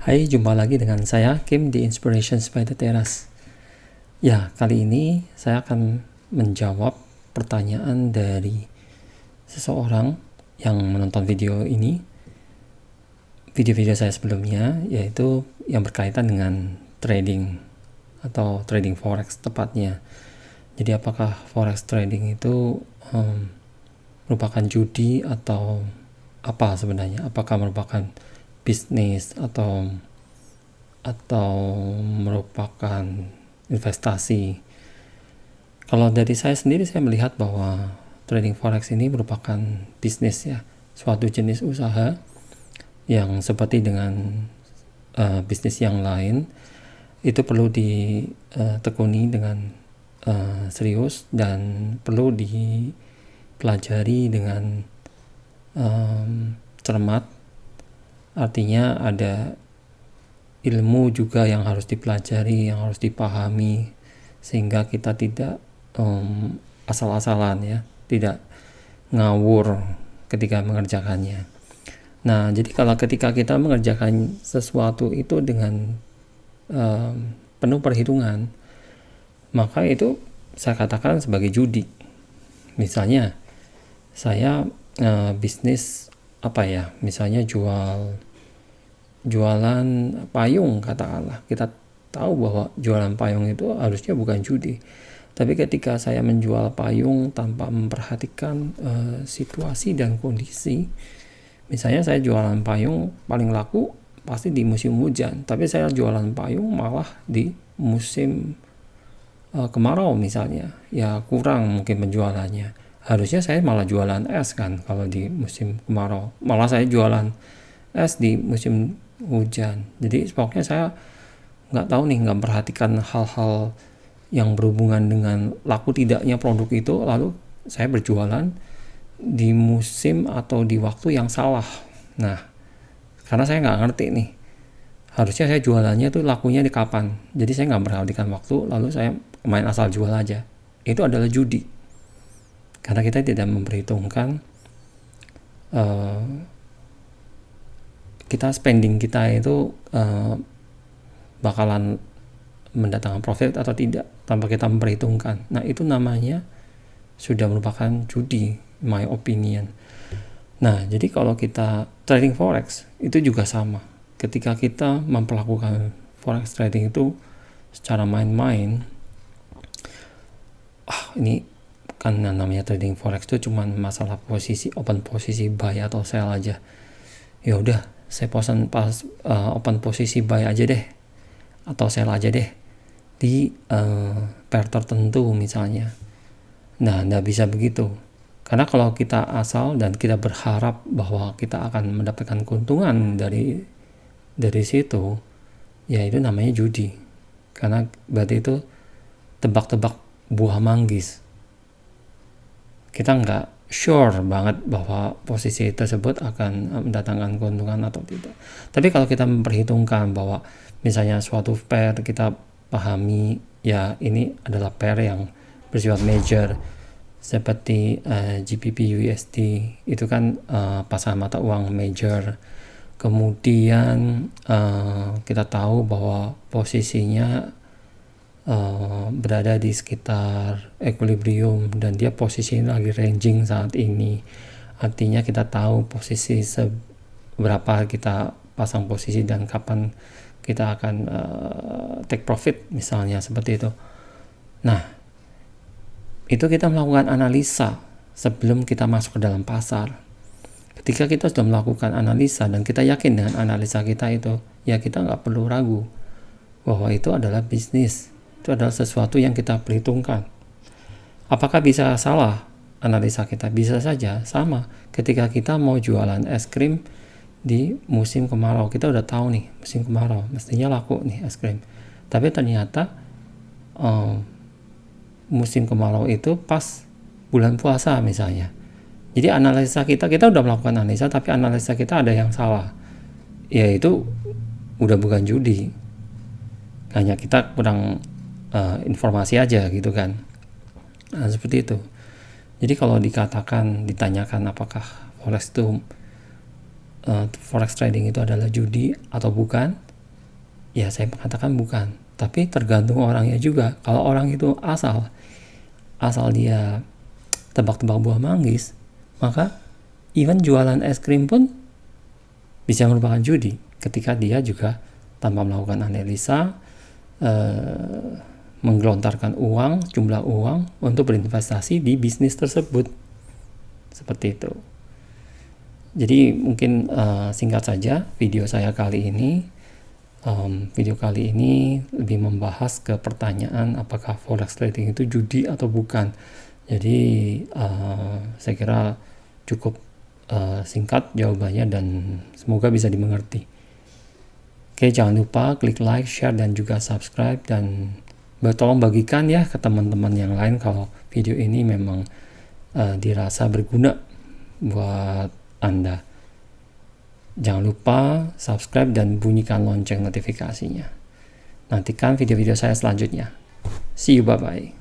Hai, jumpa lagi dengan saya Kim di Inspirations by the Terrace. Ya, kali ini saya akan menjawab pertanyaan dari seseorang yang menonton video ini, video-video saya sebelumnya, yaitu yang berkaitan dengan trading atau trading forex tepatnya. Jadi apakah forex trading itu merupakan judi atau apa sebenarnya? Apakah merupakan bisnis atau merupakan investasi? Kalau dari saya sendiri, saya melihat bahwa trading forex ini merupakan bisnis ya, suatu jenis usaha yang seperti dengan bisnis yang lain, itu perlu ditekuni dengan serius dan perlu dipelajari dengan cermat. Artinya ada ilmu juga yang harus dipelajari, yang harus dipahami, sehingga kita tidak asal-asalan ya, tidak ngawur ketika mengerjakannya. Nah, jadi kalau ketika kita mengerjakan sesuatu itu dengan penuh perhitungan, maka itu saya katakan sebagai judi. Misalnya saya bisnis apa ya, misalnya jualan payung katakanlah. Kita tahu bahwa jualan payung itu harusnya bukan judi. Tapi ketika saya menjual payung tanpa memperhatikan situasi dan kondisi, misalnya saya jualan payung paling laku pasti di musim hujan, tapi saya jualan payung malah di musim kemarau misalnya, ya kurang mungkin penjualannya. Harusnya saya malah jualan es kan kalau di musim kemarau, malah saya jualan es di musim hujan. Jadi pokoknya saya nggak tahu nih, nggak perhatikan hal-hal yang berhubungan dengan laku tidaknya produk itu, lalu saya berjualan di musim atau di waktu yang salah. Nah, karena saya nggak ngerti nih, harusnya saya jualannya tuh lakunya di kapan, jadi saya nggak perhatikan waktu, lalu saya main asal jual aja. Itu adalah judi, karena kita tidak memperhitungkan kita spending kita itu bakalan mendatangkan profit atau tidak tanpa kita memperhitungkan. Nah, itu namanya sudah merupakan judi, my opinion. Nah, jadi kalau kita trading forex itu juga sama. Ketika kita memperlakukan forex trading itu secara main-main, ini kan namanya trading forex itu cuma masalah posisi, open posisi buy atau sell aja. Ya udah, saya open posisi buy aja deh atau sell aja deh di pair tertentu misalnya. Nah, nggak bisa begitu, karena kalau kita asal dan kita berharap bahwa kita akan mendapatkan keuntungan dari situ, ya itu namanya judi, karena berarti itu tebak-tebak buah manggis. Kita nggak sure banget bahwa posisi tersebut akan mendatangkan keuntungan atau tidak. Tapi kalau kita memperhitungkan bahwa misalnya suatu pair kita pahami, ya ini adalah pair yang bersifat major, seperti GBP USD, itu kan pasangan mata uang major. Kemudian kita tahu bahwa posisinya berada di sekitar equilibrium dan dia posisinya lagi ranging saat ini. Artinya kita tahu posisi seberapa kita pasang posisi dan kapan kita akan take profit misalnya, seperti itu. Nah, itu kita melakukan analisa sebelum kita masuk ke dalam pasar. Ketika kita sudah melakukan analisa dan kita yakin dengan analisa kita itu, ya kita nggak perlu ragu bahwa itu adalah bisnis, itu adalah sesuatu yang kita perhitungkan. Apakah bisa salah analisa kita? Bisa saja. Sama ketika kita mau jualan es krim di musim kemarau, kita udah tahu nih musim kemarau mestinya laku nih es krim, tapi ternyata musim kemarau itu pas bulan puasa misalnya. Jadi analisa kita udah melakukan analisa, tapi analisa kita ada yang salah, ya itu udah bukan judi, hanya kita kurang informasi aja gitu kan. Nah, seperti itu. Jadi kalau ditanyakan apakah forex trading itu adalah judi atau bukan, Ya saya mengatakan bukan, tapi tergantung orangnya juga. Kalau orang itu asal dia tebak-tebak buah manggis, maka even jualan es krim pun bisa merupakan judi ketika dia juga tanpa melakukan analisa menggelontarkan jumlah uang untuk berinvestasi di bisnis tersebut. Seperti itu. Jadi mungkin singkat saja video saya kali ini. Video kali ini lebih membahas ke pertanyaan apakah forex trading itu judi atau bukan. Jadi saya kira cukup singkat jawabannya dan semoga bisa dimengerti. Oke, jangan lupa klik like, share, dan juga subscribe, dan tolong bagikan ya ke teman-teman yang lain kalau video ini memang dirasa berguna buat Anda. Jangan lupa subscribe dan bunyikan lonceng notifikasinya. Nantikan video-video saya selanjutnya. See you, bye-bye.